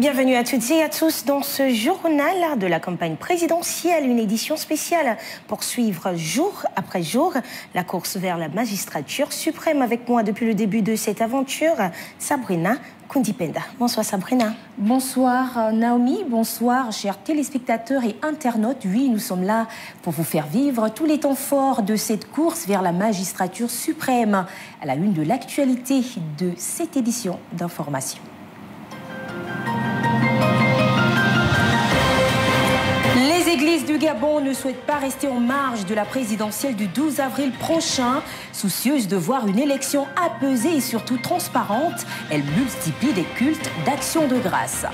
Bienvenue à toutes et à tous dans ce journal de la campagne présidentielle, une édition spéciale pour suivre jour après jour la course vers la magistrature suprême. Avec moi depuis le début de cette aventure, Sabrina Kundipenda. Bonsoir Sabrina. Bonsoir Naomi, bonsoir chers téléspectateurs et internautes. Oui, nous sommes là pour vous faire vivre tous les temps forts de cette course vers la magistrature suprême à la une de l'actualité de cette édition d'information. Les églises du Gabon ne souhaitent pas rester en marge de la présidentielle du 12 avril prochain. Soucieuses de voir une élection apaisée et surtout transparente, elles multiplient des cultes d'action de grâce.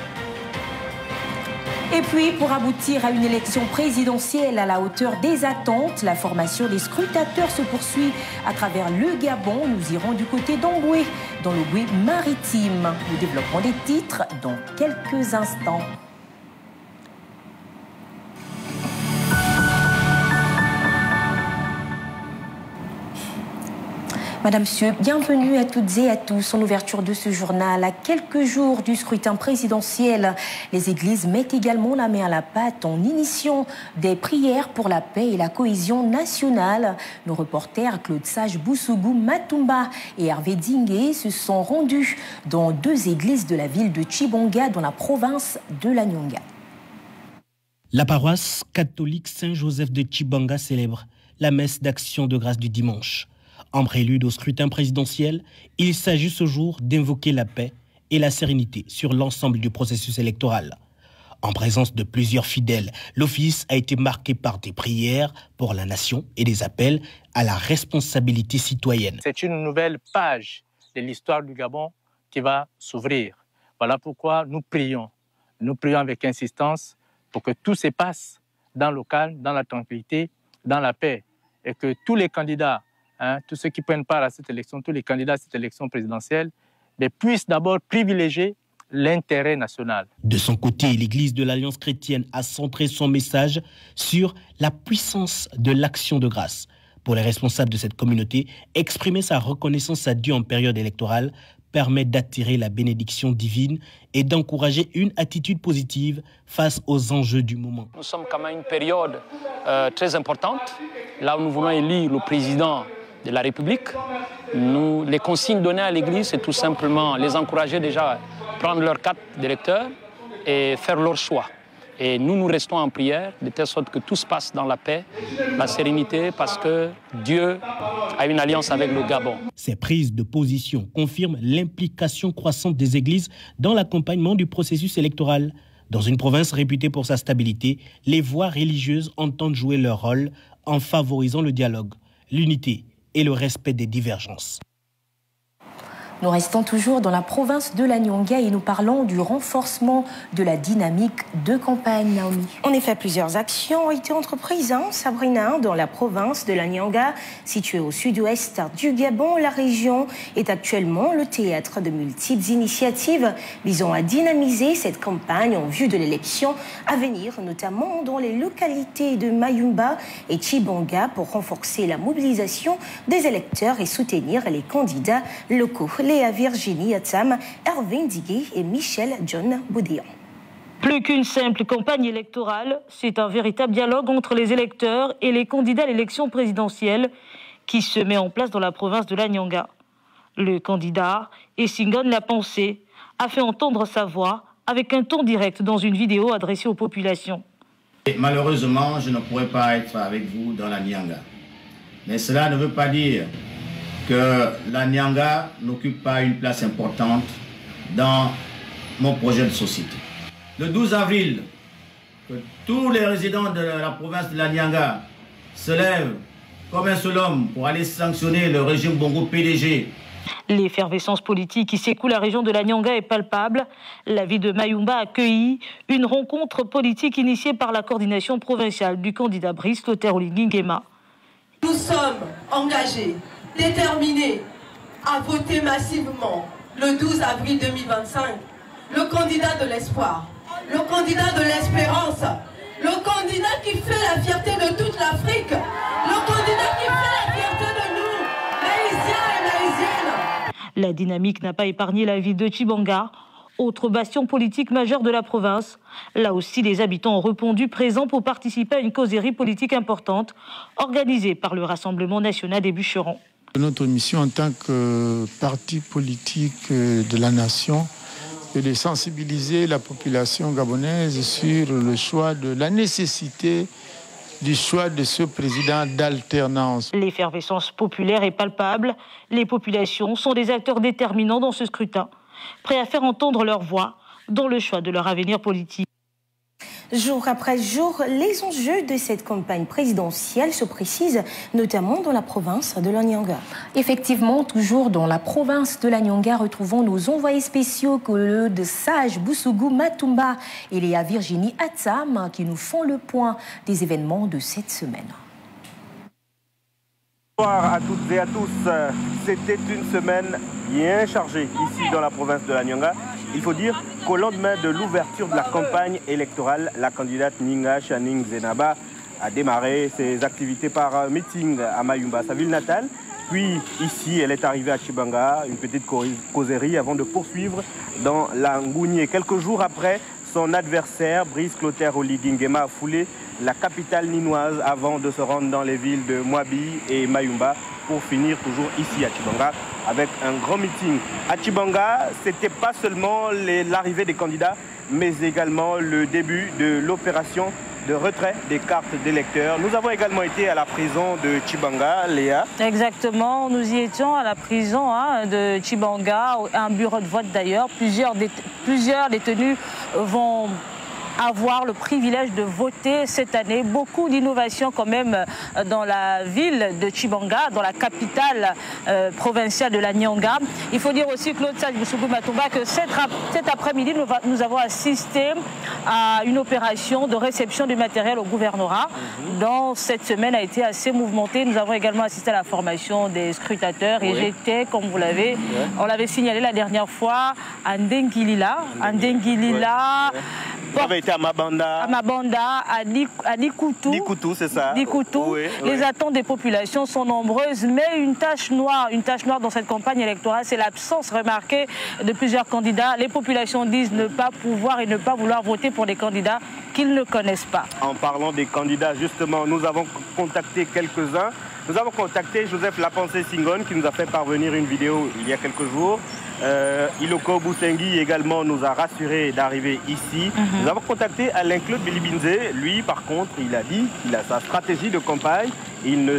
Et puis, pour aboutir à une élection présidentielle à la hauteur des attentes, la formation des scrutateurs se poursuit à travers le Gabon. Nous irons du côté d'Angoué, dans le Goué maritime. Nous développerons des titres dans quelques instants. Madame, Monsieur, bienvenue à toutes et à tous en ouverture de ce journal. À quelques jours du scrutin présidentiel, les églises mettent également la main à la pâte en initiant des prières pour la paix et la cohésion nationale. Nos reporters Claude Sage-Boussougou Matumba et Hervé Dingué se sont rendus dans deux églises de la ville de Tchibonga dans la province de l'Anyonga. La paroisse catholique Saint-Joseph de Tchibonga célèbre la messe d'action de grâce du dimanche. En prélude au scrutin présidentiel, il s'agit ce jour d'invoquer la paix et la sérénité sur l'ensemble du processus électoral. En présence de plusieurs fidèles, l'office a été marqué par des prières pour la nation et des appels à la responsabilité citoyenne. C'est une nouvelle page de l'histoire du Gabon qui va s'ouvrir. Voilà pourquoi nous prions avec insistance pour que tout se passe dans le calme, dans la tranquillité, dans la paix, et que tous les candidats, tous ceux qui prennent part à cette élection, tous les candidats à cette élection présidentielle, puissent d'abord privilégier l'intérêt national. De son côté, l'Église de l'Alliance chrétienne a centré son message sur la puissance de l'action de grâce. Pour les responsables de cette communauté, exprimer sa reconnaissance à Dieu en période électorale permet d'attirer la bénédiction divine et d'encourager une attitude positive face aux enjeux du moment. Nous sommes quand même une période très importante, là où nous voulons élire le président de la République. Les consignes données à l'Église, c'est tout simplement les encourager déjà à prendre leur carte d'électeur et faire leur choix. Et nous restons en prière, de telle sorte que tout se passe dans la paix, la sérénité, parce que Dieu a une alliance avec le Gabon. Ces prises de position confirment l'implication croissante des églises dans l'accompagnement du processus électoral. Dans une province réputée pour sa stabilité, les voix religieuses entendent jouer leur rôle en favorisant le dialogue, l'unité et le respect des divergences. Nous restons toujours dans la province de l'Anyonga et nous parlons du renforcement de la dynamique de campagne, Naomi. En effet, plusieurs actions ont été entreprises, Sabrina, dans la province de l'Anyonga, située au sud-ouest du Gabon. La région est actuellement le théâtre de multiples initiatives visant à dynamiser cette campagne en vue de l'élection à venir, notamment dans les localités de Mayumba et Tchibonga pour renforcer la mobilisation des électeurs et soutenir les candidats locaux. Léa Virginie Atsam, Hervé Ndigué et Michel John Boudéan. Plus qu'une simple campagne électorale, c'est un véritable dialogue entre les électeurs et les candidats à l'élection présidentielle qui se met en place dans la province de l'Anyonga. Le candidat, Essingon La Pensée, a fait entendre sa voix avec un ton direct dans une vidéo adressée aux populations. Et malheureusement, je ne pourrai pas être avec vous dans l'Anyonga. Mais cela ne veut pas dire que l'Anyonga n'occupe pas une place importante dans mon projet de société. Le 12 avril, que tous les résidents de la province de l'Anyonga se lèvent comme un seul homme pour aller sanctionner le régime Bongo PDG. L'effervescence politique qui secoue la région de l'Anyonga est palpable. La ville de Mayumba a accueilli une rencontre politique initiée par la coordination provinciale du candidat Brice Clotaire Oligui Nguema. Nous sommes engagés, déterminés à voter massivement le 12 avril 2025 le candidat de l'espoir, le candidat de l'espérance, le candidat qui fait la fierté de toute l'Afrique, le candidat qui fait la fierté de nous, Haïtiens et Haïtiennes. La dynamique n'a pas épargné la ville de Tchibonga. autre bastion politique majeur de la province. Là aussi, les habitants ont répondu présents pour participer à une causerie politique importante organisée par le Rassemblement national des bûcherons. Notre mission en tant que parti politique de la nation est de sensibiliser la population gabonaise sur le choix de la nécessité du choix de ce président d'alternance. L'effervescence populaire est palpable. Les populations sont des acteurs déterminants dans ce scrutin, prêts à faire entendre leur voix dans le choix de leur avenir politique. Jour après jour, les enjeux de cette campagne présidentielle se précisent, notamment dans la province de la Nyanga. Effectivement, toujours dans la province de la Nyanga, retrouvons nos envoyés spéciaux Claude Sage, Boussougou Matumba et Léa Virginie Atsam qui nous font le point des événements de cette semaine. Bonsoir à toutes et à tous. C'était une semaine bien chargée ici dans la province de la Nyanga. Il faut dire qu'au lendemain de l'ouverture de la campagne électorale, la candidate Ninga Chaning Zenaba a démarré ses activités par meeting à Mayumba, sa ville natale. Puis ici, elle est arrivée à Tchibanga, une petite causerie avant de poursuivre dans la Ngounié. Quelques jours après, son adversaire, Brice Clotaire Oligingema, a foulé la capitale ninoise avant de se rendre dans les villes de Mwabi et Mayumba pour finir toujours ici à Tchibanga avec un grand meeting. À Tchibanga, ce n'était pas seulement l'arrivée des candidats, mais également le début de l'opération de retrait des cartes d'électeurs. Nous avons également été à la prison de Tchibanga, Léa. Exactement, nous y étions à la prison de Tchibanga, un bureau de vote d'ailleurs. Plusieurs détenus vont avoir le privilège de voter cette année. Beaucoup d'innovations quand même dans la ville de Tchibanga, dans la capitale provinciale de la Nyanga. Il faut dire aussi, Claude Sage Boussougou Matumba, que cet après-midi, nous avons assisté à une opération de réception du matériel au gouvernorat. Dans cette semaine a été assez mouvementée. Nous avons également assisté à la formation des scrutateurs et j'étais, comme vous l'avez, on l'avait signalé la dernière fois, à Ndengilila. On avait été à Mabanda, à Dikoutou, c'est ça. Dikoutou. Les attentes des populations sont nombreuses, mais une tache noire dans cette campagne électorale, c'est l'absence remarquée de plusieurs candidats. Les populations disent ne pas pouvoir et ne pas vouloir voter pour des candidats qu'ils ne connaissent pas. En parlant des candidats, justement, nous avons contacté quelques-uns. Nous avons contacté Joseph Lapensé Singone qui nous a fait parvenir une vidéo il y a quelques jours. Iloko Boussengi également nous a rassuré d'arriver ici. Nous avons contacté Alain-Claude Bilibinze. Lui, par contre, il a dit qu'il a sa stratégie de campagne.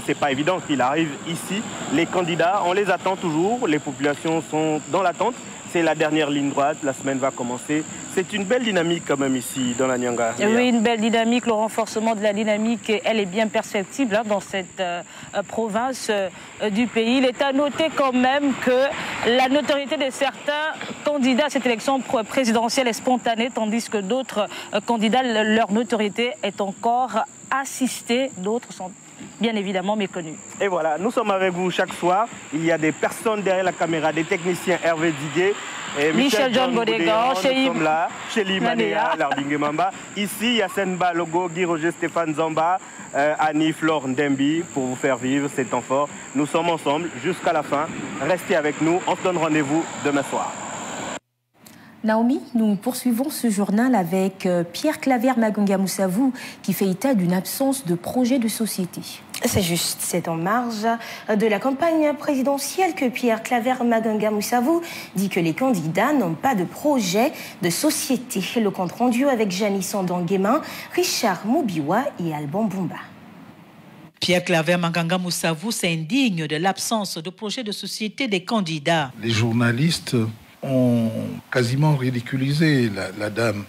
C'est pas évident qu'il arrive ici. Les candidats, on les attend toujours. Les populations sont dans l'attente. C'est la dernière ligne droite. La semaine va commencer. C'est une belle dynamique quand même ici dans la Nyanga. Oui, une belle dynamique. Le renforcement de la dynamique, elle est bien perceptible dans cette province du pays. Il est à noter quand même que la notoriété de certains candidats à cette élection présidentielle est spontanée, tandis que d'autres candidats, leur notoriété est encore assistée. D'autres sont bien évidemment méconnus. Et voilà, nous sommes avec vous chaque soir. Il y a des personnes derrière la caméra, des techniciens Hervé Didier, et Michel John Bodégan, Chéli Manéa, Lardingue Mamba. Ici, Yassine Balogo, Guy Roger Stéphane Zamba, Annie Flore Ndembi pour vous faire vivre ces temps forts. Nous sommes ensemble jusqu'à la fin. Restez avec nous. On se donne rendez-vous demain soir. Naomi, nous poursuivons ce journal avec Pierre Claver Magunga Moussavou qui fait état d'une absence de projet de société. C'est juste, c'est en marge de la campagne présidentielle que Pierre Claver Magunga Moussavou dit que les candidats n'ont pas de projet de société. Le compte rendu avec Janice Ndanguema, Richard Moubiwa et Alban Boumba. Pierre Claver Magunga Moussavou s'indigne de l'absence de projet de société des candidats. Les journalistes ont quasiment ridiculisé la dame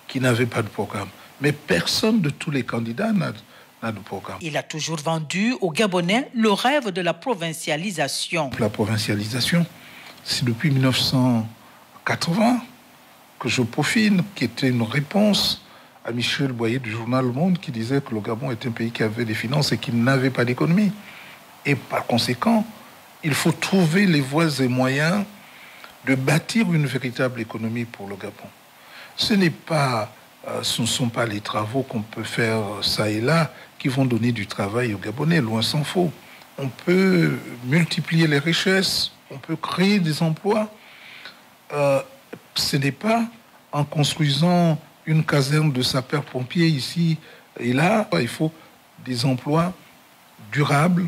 qui n'avait pas de programme. Mais personne de tous les candidats n'a de programme. Il a toujours vendu aux Gabonais le rêve de la provincialisation. La provincialisation, c'est depuis 1980 que je peaufine, qui était une réponse à Michel Boyer du journal Le Monde qui disait que le Gabon était un pays qui avait des finances et qui n'avait pas d'économie. Et par conséquent, il faut trouver les voies et moyens de bâtir une véritable économie pour le Gabon. Ce ne sont pas les travaux qu'on peut faire ça et là qui vont donner du travail aux Gabonais, loin s'en faut. On peut multiplier les richesses, on peut créer des emplois. Ce n'est pas en construisant une caserne de sapeurs-pompiers ici et là. Il faut des emplois durables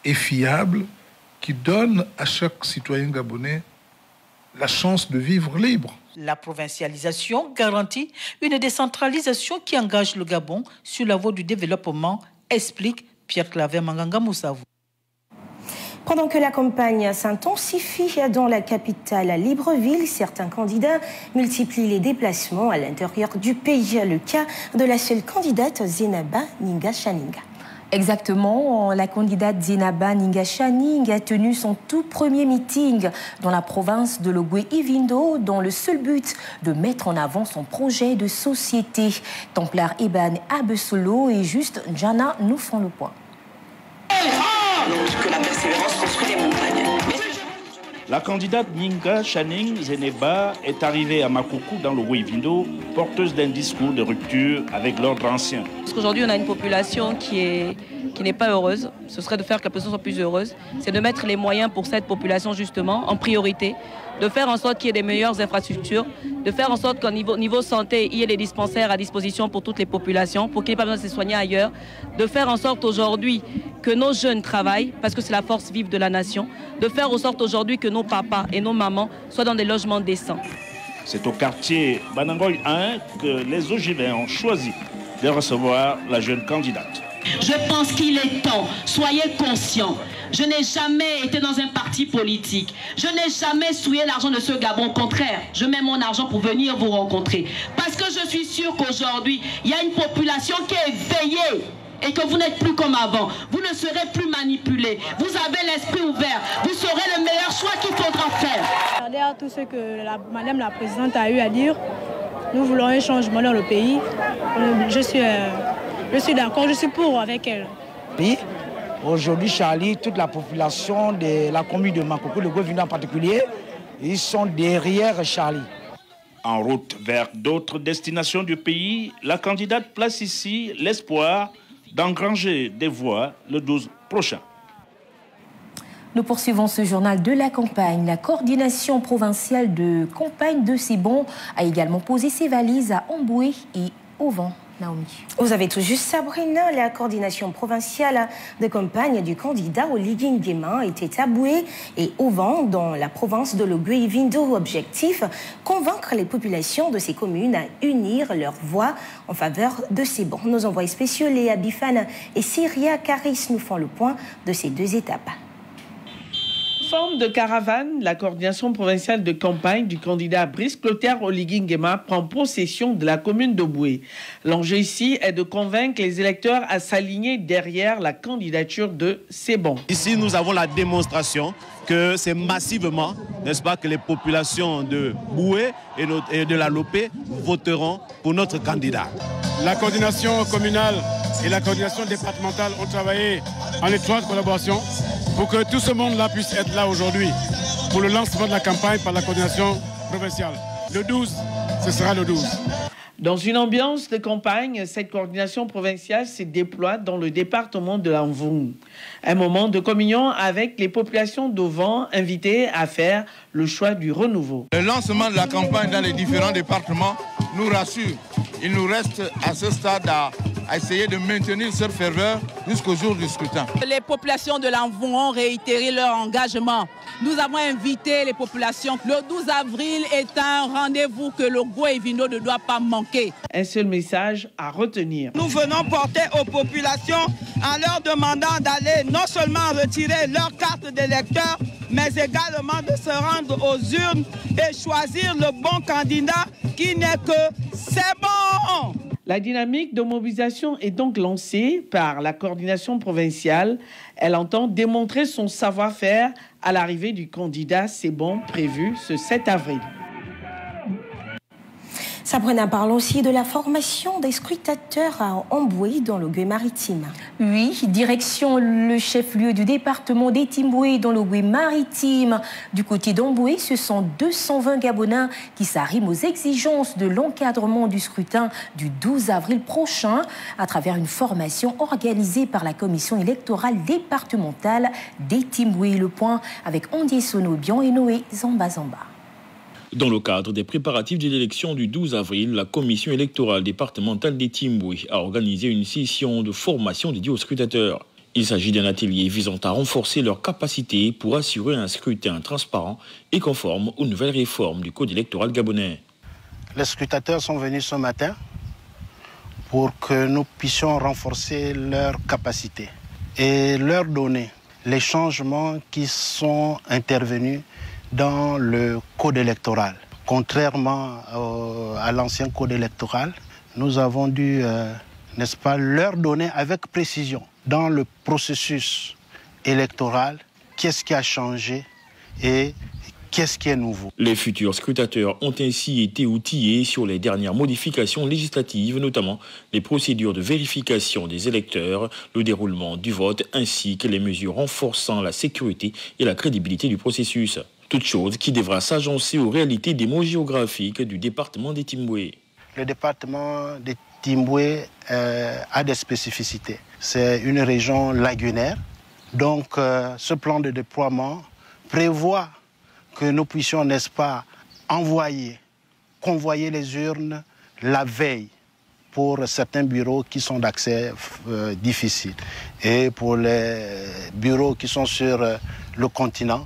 et fiables qui donnent à chaque citoyen gabonais la chance de vivre libre. La provincialisation garantit une décentralisation qui engage le Gabon sur la voie du développement, explique Pierre-Claver Manganga Moussavou. Pendant que la campagne s'intensifie dans la capitale Libreville, certains candidats multiplient les déplacements à l'intérieur du pays. Le cas de la seule candidate Zenaba Ninga Shaninga. Exactement, la candidate Zenaba Ninga Shaninga a tenu son tout premier meeting dans la province de Logwe-Ivindo dans le seul but de mettre en avant son projet de société. Templar Eban Abesolo et Juste Jana nous font le point. Que la persévérance construit des montagnes. La candidate Ninga Shaninga Zeneba est arrivée à Makoukou dans le Logwe-Ivindo, porteuse d'un discours de rupture avec l'ordre ancien. Parce qu'aujourd'hui, on a une population qui n'est pas heureuse. Ce serait de faire que la population soit plus heureuse. C'est de mettre les moyens pour cette population, justement, en priorité. De faire en sorte qu'il y ait des meilleures infrastructures. De faire en sorte qu'au niveau santé, il y ait des dispensaires à disposition pour toutes les populations, pour qu'il n'y ait pas besoin de se soigner ailleurs. De faire en sorte aujourd'hui que nos jeunes travaillent, parce que c'est la force vive de la nation. De faire en sorte aujourd'hui que nos papas et nos mamans soient dans des logements décents. C'est au quartier Banangoy 1 que les Ogivens ont choisi de recevoir la jeune candidate. Je pense qu'il est temps, soyez conscients. Je n'ai jamais été dans un parti politique. Je n'ai jamais souillé l'argent de ce Gabon. Au contraire, je mets mon argent pour venir vous rencontrer. Parce que je suis sûre qu'aujourd'hui, il y a une population qui est éveillée et que vous n'êtes plus comme avant. Vous ne serez plus manipulés. Vous avez l'esprit ouvert. Vous saurez le meilleur choix qu'il faudra faire. Derrière tout ce que Madame la Présidente a eu à dire, nous voulons un changement dans le pays. Je suis d'accord, je suis pour avec elle. Oui. Aujourd'hui, Charlie, toute la population de la commune de Makoukou, le gouvernement en particulier, ils sont derrière Charlie. En route vers d'autres destinations du pays, la candidate place ici l'espoir d'engranger des voix le 12 prochain. Nous poursuivons ce journal de la campagne. La coordination provinciale de campagne de Sebon a également posé ses valises à Omboué et Ovan. Naomi. Vous avez tout juste, Sabrina, la coordination provinciale de campagne du candidat Oligui Nguema était à Boué et Ovan dans la province de Logwe-Ivindo. Objectif, convaincre les populations de ces communes à unir leur voix en faveur de Sebon. Nos envoyés spéciaux Léa Bifane et Syria Caris nous font le point de ces deux étapes. Forme de caravane, la coordination provinciale de campagne du candidat Brice Clotaire Oligui Nguema prend possession de la commune de Boué. L'enjeu ici est de convaincre les électeurs à s'aligner derrière la candidature de Sebon. Ici, nous avons la démonstration que c'est massivement, n'est-ce pas, que les populations de Boué et de la Lopé voteront pour notre candidat. La coordination communale et la coordination départementale ont travaillé en étroite collaboration pour que tout ce monde-là puisse être là aujourd'hui pour le lancement de la campagne par la coordination provinciale. Le 12, ce sera le 12. Dans une ambiance de campagne, cette coordination provinciale se déploie dans le département de l'Anvou. Un moment de communion avec les populations d'Ovan invitées à faire le choix du renouveau. Le lancement de la campagne dans les différents départements nous rassure. Il nous reste à ce stade à essayer de maintenir cette ferveur jusqu'au jour du scrutin. Les populations de l'Anvou ont réitéré leur engagement. Nous avons invité les populations. Le 12 avril est un rendez-vous que le Logwe-Ivindo ne doit pas manquer. Un seul message à retenir. Nous venons porter aux populations en leur demandant d'aller non seulement retirer leur carte d'électeur, mais également de se rendre aux urnes et choisir le bon candidat qui n'est que Sebon. La dynamique de mobilisation est donc lancée par la coordination provinciale. Elle entend démontrer son savoir-faire à l'arrivée du candidat Sebon prévu ce 7 avril. Sabrina parle aussi de la formation des scrutateurs à Omboué dans le Gué-Maritime. Oui, direction le chef-lieu du département d'Etimboué dans le Gué-Maritime. Du côté d'Omboué, ce sont 220 Gabonais qui s'arriment aux exigences de l'encadrement du scrutin du 12 avril prochain à travers une formation organisée par la commission électorale départementale d'Etimboué. Le point avec Andy Sonobian et Noé Zamba. Dans le cadre des préparatifs de l'élection du 12 avril, la commission électorale départementale des Timboué a organisé une session de formation dédiée aux scrutateurs. Il s'agit d'un atelier visant à renforcer leurs capacités pour assurer un scrutin transparent et conforme aux nouvelles réformes du code électoral gabonais. Les scrutateurs sont venus ce matin pour que nous puissions renforcer leurs capacités et leur donner les changements qui sont intervenus dans le code électoral. Contrairement à l'ancien code électoral, nous avons dû, n'est-ce pas, leur donner avec précision dans le processus électoral qu'est-ce qui a changé et qu'est-ce qui est nouveau. Les futurs scrutateurs ont ainsi été outillés sur les dernières modifications législatives, notamment les procédures de vérification des électeurs, le déroulement du vote ainsi que les mesures renforçant la sécurité et la crédibilité du processus. Toute chose qui devra s'agencer aux réalités démogéographiques du département des Timboué. Le département des Timboué a des spécificités. C'est une région lagunaire, donc ce plan de déploiement prévoit que nous puissions, n'est-ce pas, convoyer les urnes la veille pour certains bureaux qui sont d'accès difficile. Et pour les bureaux qui sont sur le continent,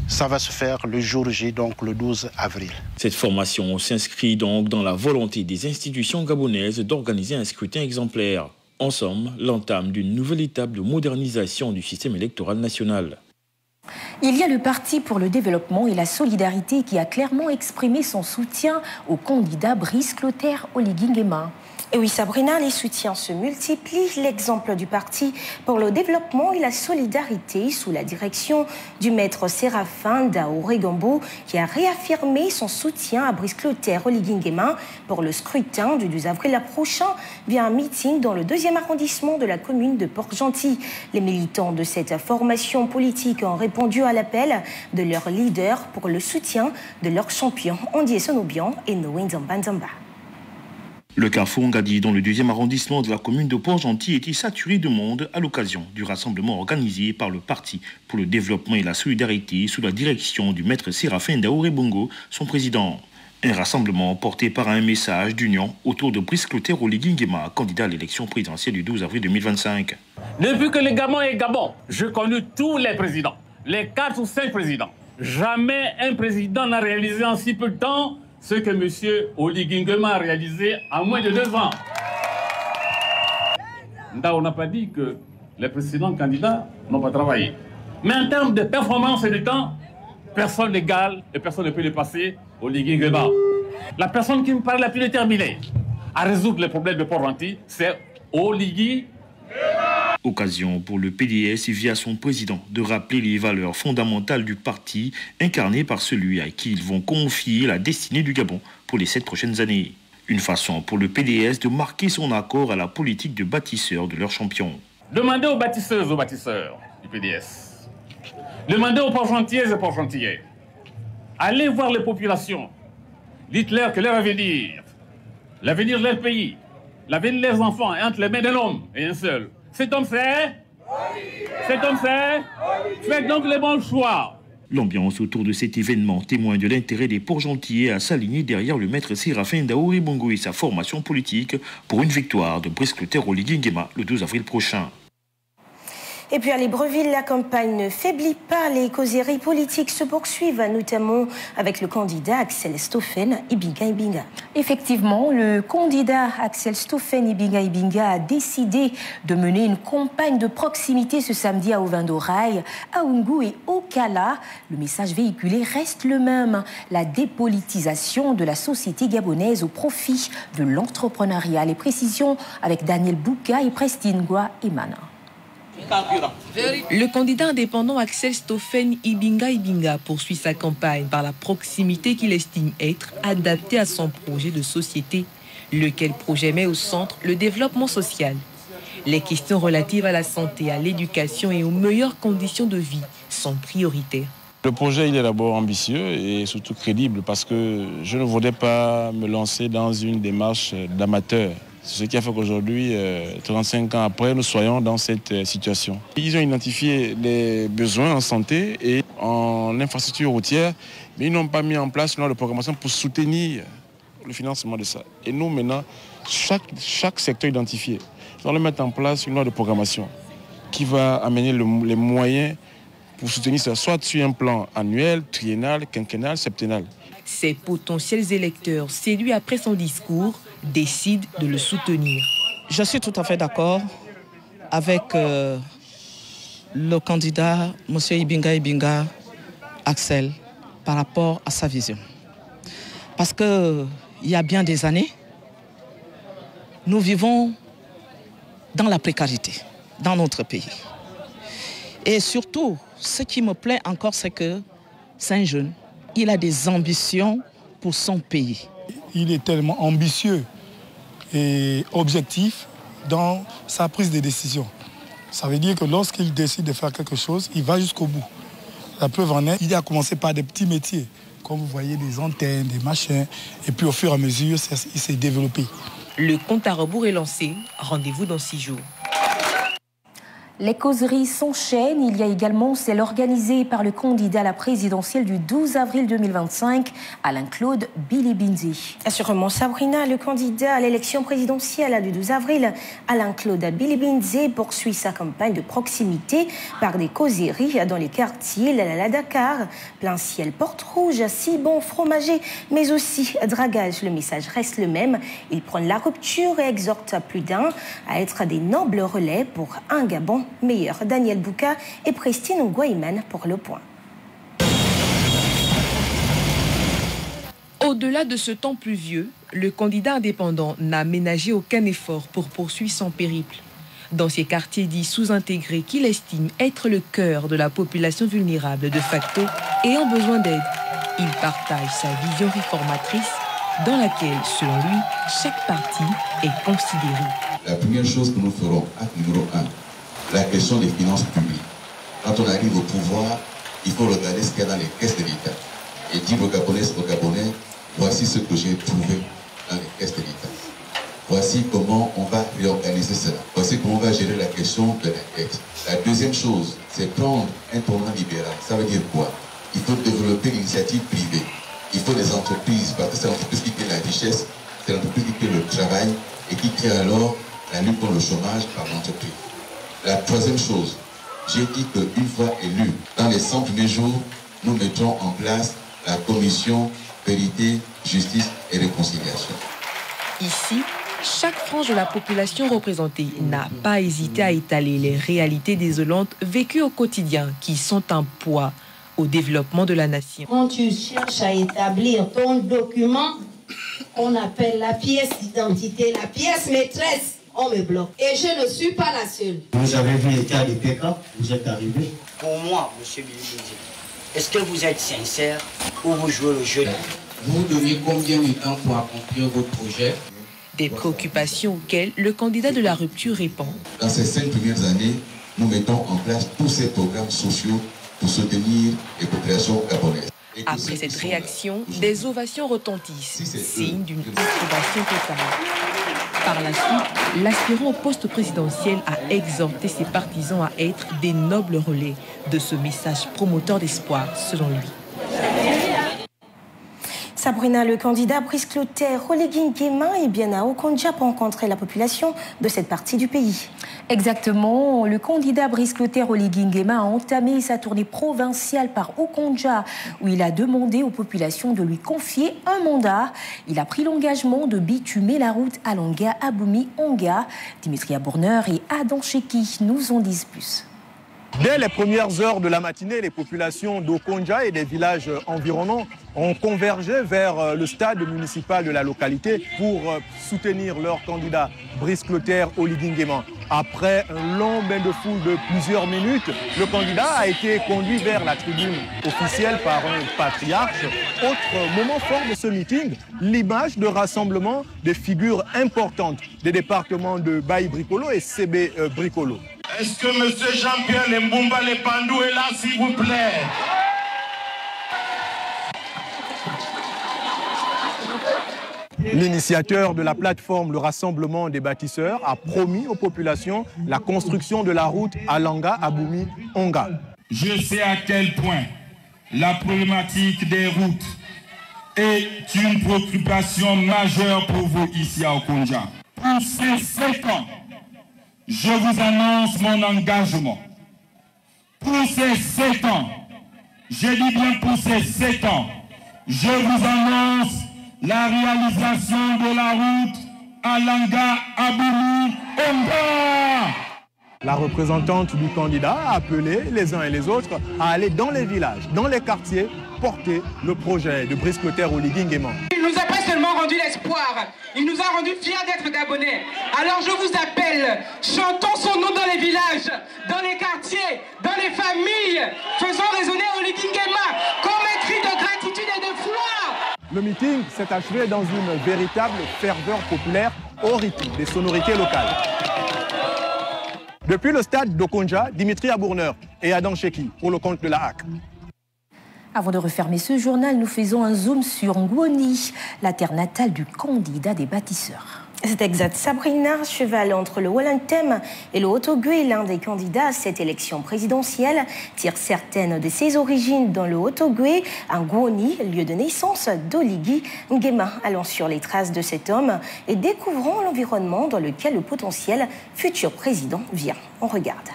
ça va se faire le jour J, donc le 12 avril. Cette formation s'inscrit donc dans la volonté des institutions gabonaises d'organiser un scrutin exemplaire. En somme, l'entame d'une nouvelle étape de modernisation du système électoral national. Il y a le Parti pour le développement et la solidarité qui a clairement exprimé son soutien au candidat Brice Clotaire Oligui Nguema. Et oui, Sabrina, les soutiens se multiplient. L'exemple du Parti pour le développement et la solidarité sous la direction du maître Séraphin Daoré Gambo qui a réaffirmé son soutien à Brice Clotaire Oligui Nguema pour le scrutin du 12 avril prochain via un meeting dans le 2e arrondissement de la commune de Port-Gentil. Les militants de cette formation politique ont répondu à l'appel de leur leader pour le soutien de leur champion Andié Sonobian et Noé Nzamba. Le carrefour Ngadi, dans le 2e arrondissement de la commune de Port-Gentil, était saturé de monde à l'occasion du rassemblement organisé par le Parti pour le développement et la solidarité sous la direction du maître Séraphin Daoré Bongo, son président. Un rassemblement porté par un message d'union autour de Brice Clotaire Oligui Nguema, candidat à l'élection présidentielle du 12 avril 2025. Depuis que le Gabon est Gabon, je connais tous les présidents, les 4 ou 5 présidents. Jamais un président n'a réalisé en si peu de temps ce que M. Oligui Nguema a réalisé en moins de 2 ans. On n'a pas dit que les précédents candidats n'ont pas travaillé. Mais en termes de performance et de temps, personne n'égale et personne ne peut dépasser Oligui Nguema. La personne qui me paraît la plus déterminée à résoudre les problèmes de Port-Gentil, c'est Oligui Nguema. Occasion pour le PDS via son président de rappeler les valeurs fondamentales du parti incarnées par celui à qui ils vont confier la destinée du Gabon pour les 7 prochaines années. Une façon pour le PDS de marquer son accord à la politique de bâtisseur de leur champion. Demandez aux bâtisseuses et aux bâtisseurs du PDS. Demandez aux Port-Gentillaises et Port-Gentillais. Allez voir les populations. Dites-leur que leur avenir, l'avenir de leur pays, l'avenir de leurs enfants est entre les mains d'un homme et un seul. Cet homme c'est faites donc les bons choix. L'ambiance autour de cet événement témoigne de l'intérêt des Port-Gentillais à s'aligner derrière le maître Séraphin Daoré Bongo et sa formation politique pour une victoire de Brice Clotaire Oligui Nguema le 12 avril prochain. Et puis à Libreville, la campagne ne faiblit pas. Les causeries politiques se poursuivent, notamment avec le candidat Axel Stoffen Ibinga Ibinga. Effectivement, le candidat Axel Stoffen Ibinga Ibinga a décidé de mener une campagne de proximité ce samedi à Ovindorail, à Oungou et au Kala. Le message véhiculé reste le même, la dépolitisation de la société gabonaise au profit de l'entrepreneuriat. Les précisions avec Daniel Bouka et Prestine Gua Imana. Le candidat indépendant Axel Stoffen Ibinga Ibinga poursuit sa campagne par la proximité qu'il estime être adaptée à son projet de société, lequel projet met au centre le développement social. Les questions relatives à la santé, à l'éducation et aux meilleures conditions de vie sont prioritaires. Le projet il est d'abord ambitieux et surtout crédible parce que je ne voudrais pas me lancer dans une démarche d'amateur. C'est ce qui a fait qu'aujourd'hui, 35 ans après, nous soyons dans cette situation. Ils ont identifié les besoins en santé et en infrastructure routière, mais ils n'ont pas mis en place une loi de programmation pour soutenir le financement de ça. Et nous, maintenant, chaque secteur identifié, nous allons mettre en place une loi de programmation qui va amener les moyens pour soutenir ça, soit sur un plan annuel, triennal, quinquennal, septennal. Ces potentiels électeurs, séduits après son discours, décident de le soutenir. Je suis tout à fait d'accord avec le candidat, M. Ibinga Axel, par rapport à sa vision. Parce qu'il y a bien des années, nous vivons dans la précarité, dans notre pays. Et surtout, ce qui me plaît encore, c'est que c'est un jeune. Il a des ambitions pour son pays. Il est tellement ambitieux et objectif dans sa prise de décision. Ça veut dire que lorsqu'il décide de faire quelque chose, il va jusqu'au bout. La preuve en est, il a commencé par des petits métiers, comme vous voyez, des antennes, des machins, et puis au fur et à mesure, il s'est développé. Le compte à rebours est lancé. Rendez-vous dans 6 jours. Les causeries s'enchaînent. Il y a également celle organisée par le candidat à la présidentielle du 12 avril 2025, Alain-Claude Bilibinzi. Assurément, Sabrina, le candidat à l'élection présidentielle du 12 avril, Alain-Claude Bilibinzi, poursuit sa campagne de proximité par des causeries dans les quartiers La Dakar, plein ciel, porte rouge, Cibon, fromager, mais aussi dragage. Le message reste le même. Il prône la rupture et exhorte plus d'un à être des nobles relais pour un Gabon meilleur. Daniel Bouka et Pristine Nguayman pour le point. Au-delà de ce temps pluvieux, le candidat indépendant n'a ménagé aucun effort pour poursuivre son périple. Dans ces quartiers dits sous-intégrés qu'il estime être le cœur de la population vulnérable de facto ayant besoin d'aide, il partage sa vision réformatrice dans laquelle, selon lui, chaque parti est considéré. La première chose que nous ferons, acte numéro 1, la question des finances publiques. Quand on arrive au pouvoir, il faut regarder ce qu'il y a dans les caisses de l'État et dire aux Gabonais, voici ce que j'ai trouvé dans les caisses de l'État. Voici comment on va réorganiser cela. Voici comment on va gérer la question de la dette. La deuxième chose, c'est prendre un tournant libéral. Ça veut dire quoi? Il faut développer l'initiative privée. Il faut des entreprises, parce que c'est l'entreprise qui crée la richesse, c'est l'entreprise qui crée le travail et qui crée alors la lutte contre le chômage par l'entreprise. La troisième chose, j'ai dit qu'une fois élu, dans les 100 premiers jours, nous mettrons en place la commission Vérité, Justice et Réconciliation. Ici, chaque frange de la population représentée n'a pas hésité à étaler les réalités désolantes vécues au quotidien qui sont un poids au développement de la nation. Quand tu cherches à établir ton document, on appelle la pièce d'identité, la pièce maîtresse, on me bloque. Et je ne suis pas la seule. Vous avez vu les cas de PK, vous êtes arrivé. Pour moi, M. Bilibinzi, est-ce que vous êtes sincère ou vous jouez le jeu? Vous donnez combien de temps pour accomplir vos projets? Des préoccupations auxquelles le candidat de la rupture répond. Dans ces 5 premières années, nous mettons en place tous ces programmes sociaux pour soutenir les populations gabonaises. Après cette réaction, des ovations retentissent, signe d'une approbation totale. Par la suite, l'aspirant au poste présidentiel a exhorté ses partisans à être des nobles relais de ce message promoteur d'espoir, selon lui. Sabrina, le candidat Brice Clotaire, Oligui Nguema est bien à Okonja pour rencontrer la population de cette partie du pays. Exactement. Le candidat Brice Clotaire Oligui Nguema a entamé sa tournée provinciale par Okonja, où il a demandé aux populations de lui confier un mandat. Il a pris l'engagement de bitumer la route Alanga, Aboumi, Onga. Dimitri Abourner et Adam Cheki nous en disent plus. Dès les premières heures de la matinée, les populations d'Okonja et des villages environnants ont convergé vers le stade municipal de la localité pour soutenir leur candidat Brice Clotaire Oligui Nguema. Après un long bain de foule de plusieurs minutes, le candidat a été conduit vers la tribune officielle par un patriarche. Autre moment fort de ce meeting, l'image de rassemblement des figures importantes des départements de Baï Bricolo et CB Bricolo. Est-ce que M. Jean-Pierre Lembumba Lepandou est là, s'il vous plaît? L'initiateur de la plateforme Le Rassemblement des bâtisseurs a promis aux populations la construction de la route Alanga-Aboumi-Onga. Je sais à quel point la problématique des routes est une préoccupation majeure pour vous ici à Okonja. Pour ces 7 ans, je vous annonce mon engagement. Pour ces 7 ans, je dis bien pour ces 7 ans, je vous annonce la réalisation de la route Alanga-Aboumi-Onga. La représentante du candidat a appelé les uns et les autres à aller dans les villages, dans les quartiers, porter le projet de Brice Clotaire Oligui Nguema. Il nous a pas seulement rendu l'espoir, il nous a rendu fiers d'être Gabonais. Alors je vous appelle, chantons son nom dans les villages, dans les quartiers, dans les familles, faisons résonner Oligui Nguema comme un cri de gratitude et de foi. Le meeting s'est achevé dans une véritable ferveur populaire au rythme des sonorités locales. Depuis le stade d'Okonja, Dimitri Abourneur et Adam Cheki pour le compte de la HAC. Avant de refermer ce journal, nous faisons un zoom sur Ngoni, la terre natale du candidat des bâtisseurs. C'est exact. Sabrina, cheval entre le Wellington et le Haut-Ogooué, l'un des candidats à cette élection présidentielle, tire certaines de ses origines dans le Haut-Ogooué, à Ngoni, lieu de naissance d'Oligui Nguema. Allons sur les traces de cet homme et découvrons l'environnement dans lequel le potentiel futur président vient. On regarde.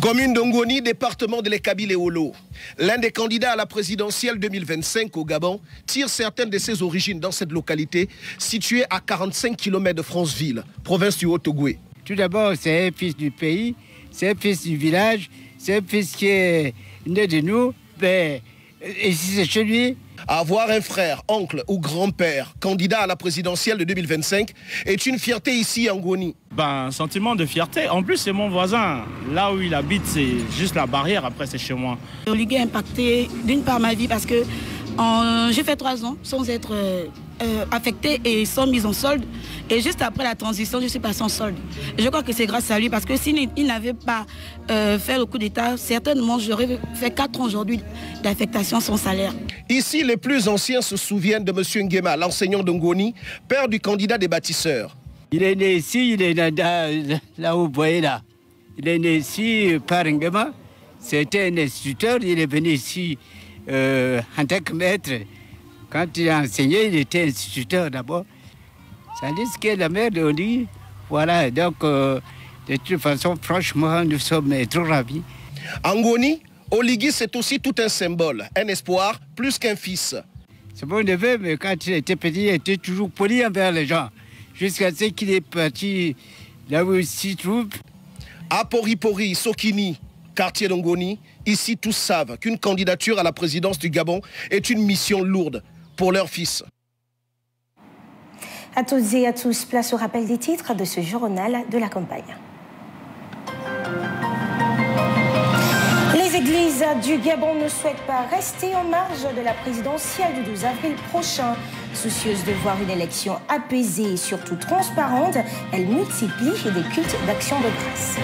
Commune d'Ongoni, département de l'Ekabi-Léolo. L'un des candidats à la présidentielle 2025 au Gabon tire certaines de ses origines dans cette localité située à 45 km de Franceville, province du Haut-Ogooué. Tout d'abord, c'est un fils du pays, c'est un fils du village, c'est un fils qui est né de nous. Et si c'est chez lui. Avoir un frère, oncle ou grand-père candidat à la présidentielle de 2025 est une fierté ici à Ngoni. Un sentiment de fierté. En plus, c'est mon voisin. Là où il habite, c'est juste la barrière. Après, c'est chez moi. Oligui a impacté d'une part ma vie parce que j'ai fait 3 ans sans être affectée et sans mise en solde. Et juste après la transition, je suis passée en solde. Et je crois que c'est grâce à lui parce que s'il n'avait pas fait le coup d'État, certainement j'aurais fait 4 ans aujourd'hui d'affectation sans salaire. Ici, les plus anciens se souviennent de M. Nguema, l'enseignant de Ngoni, père du candidat des bâtisseurs. Il est né ici, il est là où vous voyez là. Il est né ici par Nguema. C'était un instituteur, il est venu ici en tant que maître. Quand il a enseigné, il était instituteur d'abord. Ça dit ce qu'est la mère de Oligui. Voilà, donc de toute façon, franchement, nous sommes trop ravis. En Ngoni, Oligui, c'est aussi tout un symbole, un espoir, plus qu'un fils. C'est mon neveu, mais quand il était petit, il était toujours poli envers les gens. Jusqu'à ce qu'il est parti là où il s'y trouve. À Pori-Pori, Sokini, quartier d'Ongoni, ici tous savent qu'une candidature à la présidence du Gabon est une mission lourde pour leur fils. À toutes et à tous, place au rappel des titres de ce journal de la campagne. Les églises du Gabon ne souhaitent pas rester en marge de la présidentielle du 12 avril prochain. Soucieuses de voir une élection apaisée et surtout transparente, elles multiplient des cultes d'action de grâce.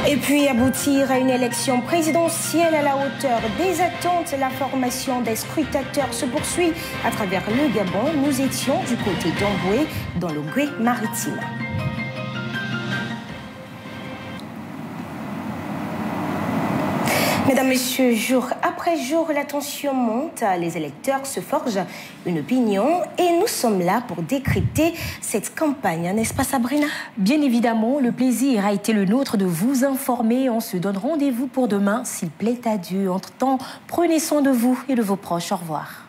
Et puis aboutir à une élection présidentielle à la hauteur des attentes, la formation des scrutateurs se poursuit à travers le Gabon. Nous étions du côté d'Amboué, dans le Gué maritime. Mesdames, Messieurs, jour après jour, la tension monte, les électeurs se forgent une opinion et nous sommes là pour décrypter cette campagne, n'est-ce pas Sabrina? Bien évidemment, le plaisir a été le nôtre de vous informer. On se donne rendez-vous pour demain, s'il plaît à Dieu. Entre-temps, prenez soin de vous et de vos proches. Au revoir.